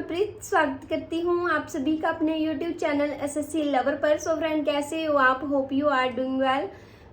मैं प्रीत स्वागत करती हूँ आप सभी का अपने YouTube चैनल एसएससी लवर पर। सो फ्रेंड, कैसे हो आप? Hope you are doing well.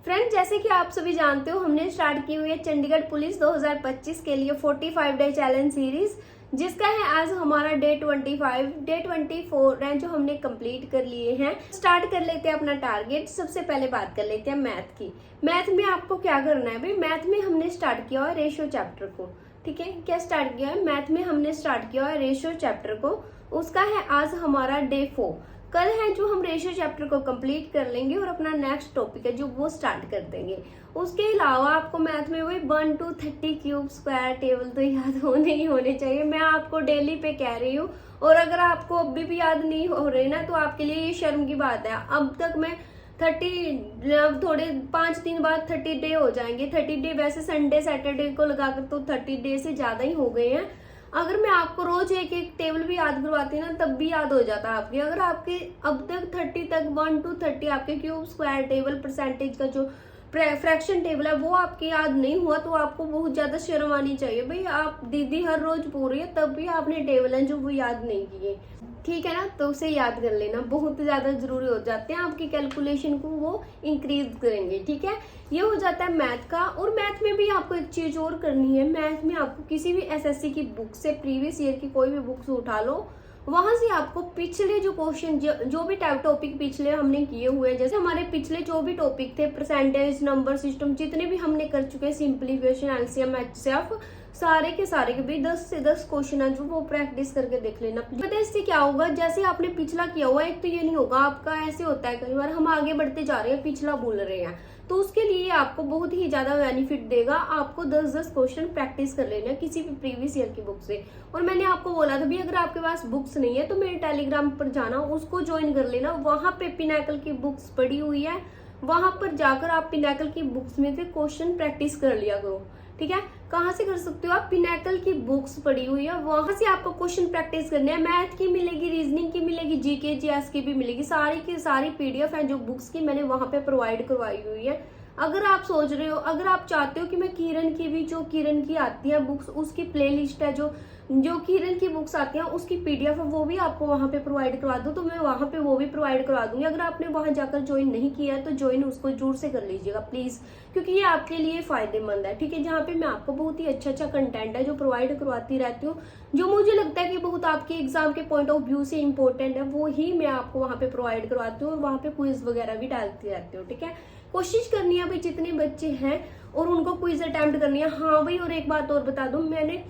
Friend, जैसे कि आप सभी जानते हो, हमने स्टार्ट की हुई है चंडीगढ़ पुलिस 2025 के लिए 45 डे चैलेंज सीरीज, जिसका है आज हमारा डे 25। डे 24 है जो हमने कंप्लीट कर लिए हैं। स्टार्ट कर लेते हैं अपना टारगेट। सबसे पहले बात कर लेते हैं मैथ की। मैथ में आपको क्या करना है भाई? मैथ में हमने स्टार्ट किया है रेशियो चैप्टर को। ठीक है, क्या स्टार्ट किया है? मैथ में हमने स्टार्ट किया है रेशियो चैप्टर को। उसका है आज हमारा डे 4। कल है जो हम रेशियो चैप्टर को कंप्लीट कर लेंगे और अपना नेक्स्ट टॉपिक है जो वो स्टार्ट कर देंगे। उसके अलावा आपको मैथ में वही 1 to 30 क्यूब स्क्वायर टेबल तो याद होने ही होने चाहिए। मैं आपको डेली पे कह रही हूँ, और अगर आपको अभी भी याद नहीं हो रहे ना, तो आपके लिए ये शर्म की बात है। अब तक मैं 30 थोड़े 5 दिन बाद 30 डे हो जाएंगे। 30 डे वैसे संडे सैटरडे को लगाकर तो 30 डे से ज्यादा ही हो गए हैं। अगर मैं आपको रोज एक एक टेबल भी याद करवाती ना, तब भी याद हो जाता आपके। अगर आपके अब तक 30 तक 1 to 30 आपके क्यूब स्क्वायर टेबल परसेंटेज का जो फ्रैक्शन टेबल है वो आपके याद नहीं हुआ, तो आपको बहुत ज्यादा शर्म आनी चाहिए भाई। आप दीदी हर रोज बोल रही है, तब भी आपने टेबल है जो वो याद नहीं किए। ठीक है ना, तो उसे याद कर लेना, बहुत ज्यादा जरूरी हो जाते हैं। आपकी कैलकुलेशन को वो इंक्रीज करेंगे। ठीक है, ये हो जाता है मैथ का। और मैथ में भी आपको एक चीज और करनी है। मैथ में आपको किसी भी एसएससी की बुक से, प्रीवियस ईयर की कोई भी बुक्स उठा लो, वहां से आपको पिछले जो क्वेश्चन जो भी टॉपिक पिछले हमने किए हुए हैं, जैसे हमारे पिछले जो भी टॉपिक थे, परसेंटेज, नंबर सिस्टम, जितने भी हमने कर चुके हैं, सिंप्लीफिकेशन, एलसीएम, एचसीएफ, सारे के सारे के भी 10 से 10 क्वेश्चन है जो वो प्रैक्टिस करके देख लेना। पता है इससे क्या होगा? जैसे आपने पिछला किया हुआ, एक तो ये नहीं होगा आपका, ऐसे होता है कई बार हम आगे बढ़ते जा रहे हैं, पिछला भूल रहे हैं, तो उसके लिए आपको बहुत ही ज्यादा बेनिफिट देगा। आपको 10-10 क्वेश्चन प्रैक्टिस कर लेना किसी भी प्रीवियस ईयर की बुक से। और मैंने आपको बोला था भी, अगर आपके पास बुक्स नहीं है तो मेरे टेलीग्राम पर जाना, उसको ज्वाइन कर लेना। वहां पे पिनाकल की बुक्स पड़ी हुई है, वहां पर जाकर आप पिनाकल की बुक्स में से क्वेश्चन प्रैक्टिस कर लिया करो। ठीक है, कहाँ से कर सकते हो आप? पिनाकल की बुक्स पड़ी हुई है, वहां से आपको क्वेश्चन प्रैक्टिस करने हैं। मैथ की मिलेगी, रीजनिंग की मिलेगी, जीके जीएस की भी मिलेगी। सारी की सारी पीडीएफ है जो बुक्स की मैंने वहां पे प्रोवाइड करवाई हुई है। अगर आप सोच रहे हो, अगर आप चाहते हो कि मैं किरण की भी, जो किरण की आती है बुक्स, उसकी प्लेलिस्ट है, जो किरण की बुक्स आती हैं उसकी पीडीएफ है, वो भी आपको वहां पे प्रोवाइड करवा दूं, तो मैं वहां पे वो भी प्रोवाइड करवा दूंगी। अगर आपने वहां जाकर ज्वाइन नहीं किया है तो ज्वाइन उसको जरूर से कर लीजिएगा प्लीज, क्योंकि ये आपके लिए फायदेमंद है। ठीक है, जहाँ पे मैं आपको बहुत ही अच्छा कंटेंट है जो प्रोवाइड करवाती रहती हूँ, जो मुझे लगता है कि बहुत आपके एग्जाम के पॉइंट ऑफ व्यू से इंपॉर्टेंट है, वो ही मैं आपको वहां पे प्रोवाइड करवाती हूँ। और वहां पे क्विज वगैरह भी डालती रहती हूँ। ठीक है, कोशिश करनी है भाई, जितने बच्चे हैं और उनको क्विज अटेम्प्ट करनी है। हाँ भाई, और एक बात और बता दूं, मैंने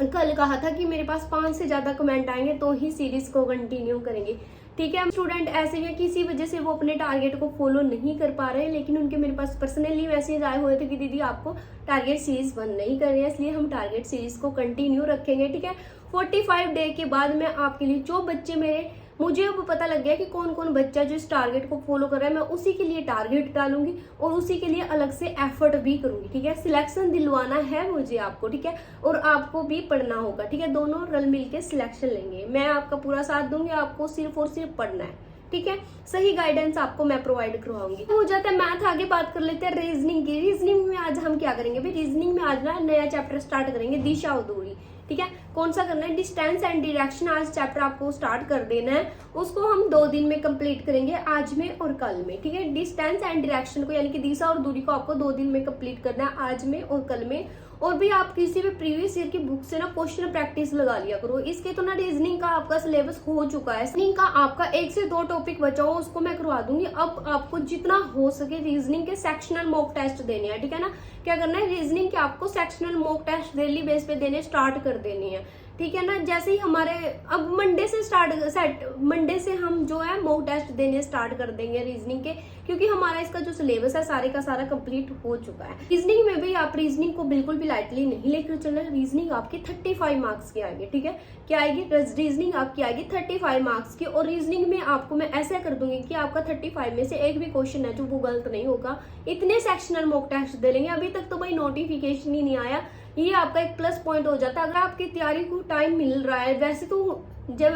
कल कहा था कि मेरे पास 5 से ज्यादा कमेंट आएंगे तो ही सीरीज को कंटिन्यू करेंगे। ठीक है, स्टूडेंट ऐसे ही किसी वजह से वो अपने टारगेट को फॉलो नहीं कर पा रहे हैं, लेकिन उनके मेरे पास पर्सनली मैसेज आए हुए थे कि दीदी आपको टारगेट सीरीज बंद नहीं कर रही है, इसलिए हम टारगेट सीरीज को कंटिन्यू रखेंगे। ठीक है, 45 डे के बाद मैं आपके लिए, जो बच्चे मुझे अब पता लग गया कि कौन कौन बच्चा जो इस टारगेट को फॉलो कर रहा है, मैं उसी के लिए टारगेट डालूंगी और उसी के लिए अलग से एफर्ट भी करूंगी। ठीक है, सिलेक्शन दिलवाना है मुझे आपको। ठीक है, और आपको भी पढ़ना होगा। ठीक है, दोनों रल मिल के सिलेक्शन लेंगे, मैं आपका पूरा साथ दूंगी, आपको सिर्फ और सिर्फ पढ़ना है। ठीक है, सही गाइडेंस आपको मैं प्रोवाइड करवाऊंगी। हो जाता है मैथ। आगे बात कर लेते हैं रीजनिंग की। रीजनिंग में आज हम क्या करेंगे भाई? रीजनिंग में आज ना नया चैप्टर स्टार्ट करेंगे, दिशा और दूरी। ठीक है, कौन सा करना है? Distance and direction. आज चैप्टर आपको स्टार्ट कर देना है, उसको हम 2 दिन में कंप्लीट करेंगे, आज में और कल में। ठीक है, डिस्टेंस एंड डायरेक्शन को, यानी कि दिशा और दूरी को आपको 2 दिन में कंप्लीट करना है, आज में और कल में। और भी आप किसी भी प्रीवियस ईयर की बुक से ना क्वेश्चन प्रैक्टिस लगा लिया करो। इसके तो ना रीजनिंग का आपका सिलेबस हो चुका है, रीजनिंग का आपका 1 से 2 टॉपिक बचा हो, उसको मैं करवा दूंगी। अब आपको जितना हो सके रीजनिंग के सेक्शनल मॉक टेस्ट देने हैं। ठीक है ना, क्या करना है? रीजनिंग के आपको sectional mock test daily base पे देने स्टार्ट कर देनी है। ठीक है ना, जैसे ही हमारे अब मंडे से हम जो है मॉक टेस्ट देने स्टार्ट कर देंगे रीजनिंग के, क्योंकि हमारा इसका जो सिलेबस है सारे का सारा कंप्लीट हो चुका है। रीजनिंग में भी आप रीजनिंग को बिल्कुल भी लाइटली नहीं लेकर चलना। रीजनिंग आपकी 35 मार्क्स की आएगी। ठीक है, क्या आएगी? रीजनिंग आपकी आएगी 35 मार्क्स की। और रीजनिंग में आपको मैं ऐसा कर दूंगी कि आपका 35 में से एक भी क्वेश्चन है जो वो गलत नहीं होगा। इतने सेक्शनल मॉक टेस्ट दे लेंगे। अभी तक तो भाई नोटिफिकेशन ही नहीं आया, ये आपका एक प्लस पॉइंट हो जाता है। अगर आपकी तैयारी को टाइम मिल रहा है, वैसे तो जब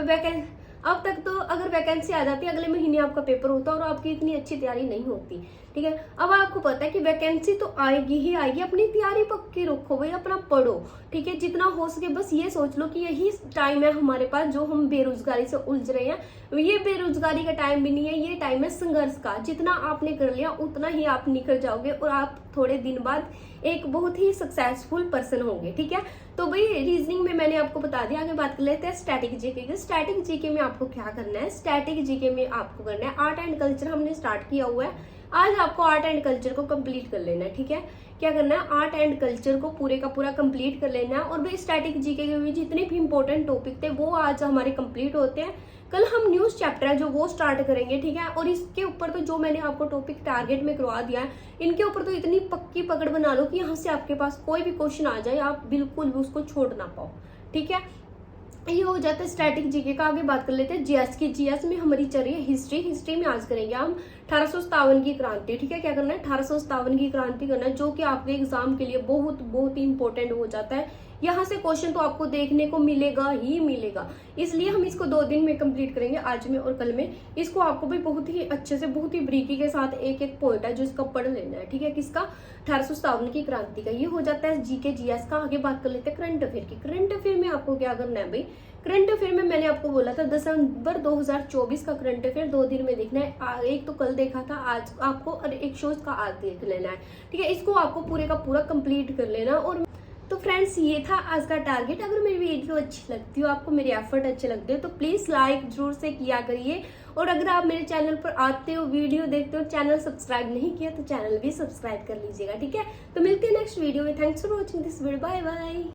अब तक तो अगर वैकेंसी आ जाती, अगले महीने आपका पेपर होता और आपकी इतनी अच्छी तैयारी नहीं होती, ठीक है। अब आपको पता है कि वैकेंसी तो आएगी ही आएगी, अपनी तैयारी पक्की रखो भाई, अपना पढ़ो, ठीक है, जितना हो सके। बस ये सोच लो कि यही टाइम है हमारे पास जो हम बेरोजगारी से उलझ रहे हैं। ये बेरोजगारी का टाइम भी नहीं है, ये टाइम है संघर्ष का। जितना आपने कर लिया उतना ही आप निकल जाओगे और आप थोड़े दिन बाद एक बहुत ही सक्सेसफुल पर्सन होंगे, ठीक है। तो भाई रीजनिंग में मैंने आपको बता दिया। आगे बात कर लेते हैं स्टैटिक जीके की। स्टैटिक जीके में आपको क्या करना है? स्टैटिक जीके में आपको करना है आर्ट एंड कल्चर हमने स्टार्ट किया हुआ है। आज आपको आर्ट एंड कल्चर को कंप्लीट कर लेना है, ठीक है। क्या करना है? आर्ट एंड कल्चर को पूरे का पूरा कंप्लीट कर लेना है। और भाई स्टैटिक जीके के भी जितने भी इंपॉर्टेंट टॉपिक थे वो आज हमारे कंप्लीट होते हैं। कल हम न्यूज चैप्टर है जो वो स्टार्ट करेंगे, ठीक है। और इसके ऊपर तो जो मैंने आपको टॉपिक टारगेट में करवा दिया है, इनके ऊपर तो इतनी पक्की पकड़ बना लो कि यहाँ से आपके पास कोई भी क्वेश्चन आ जाए आप बिल्कुल भी उसको छोड़ ना पाओ, ठीक है। ये हो जाता है स्टैटिक जीके का। आगे बात कर लेते हैं जीएस की। जीएस में हमारी चल रही है हिस्ट्री। हिस्ट्री में आज करेंगे हम 1857 की क्रांति, ठीक है। क्या करना है? 1857 की क्रांति करना है, जो कि आपके एग्जाम के लिए बहुत बहुत ही इंपॉर्टेंट हो जाता है। यहाँ से क्वेश्चन तो आपको देखने को मिलेगा ही मिलेगा, इसलिए हम इसको 2 दिन में कंप्लीट करेंगे, आज में और कल में। इसको आपको भी बहुत ही अच्छे से, बहुत ही ब्रीकी के साथ एक एक पॉइंट है जो इसका पढ़ लेना है, ठीक है। किसका? 1857 की क्रांति का। ये हो जाता है जीके जीएस का। आगे बात कर लेते हैं करंट अफेयर की। करंट अफेयर में आपको क्या करना है भाई? करंट अफेयर में मैंने आपको बोला था दिसंबर 2024 का करंट अफेयर 2 दिन में देखना है। एक तो कल देखा था, आज आपको, और एक शोज का आज देख लेना है, ठीक है। इसको आपको पूरे का पूरा कंप्लीट कर लेना। और तो फ्रेंड्स ये था आज का टारगेट। अगर मेरी वीडियो अच्छी लगती हो, आपको मेरे एफर्ट अच्छे लगते हो, तो प्लीज लाइक जरूर से किया करिए। और अगर आप मेरे चैनल पर आते हो, वीडियो देखते हो, चैनल सब्सक्राइब नहीं किया तो चैनल भी सब्सक्राइब कर लीजिएगा, ठीक है। तो मिलते हैं नेक्स्ट वीडियो में। Thanks for watching this video. Bye bye.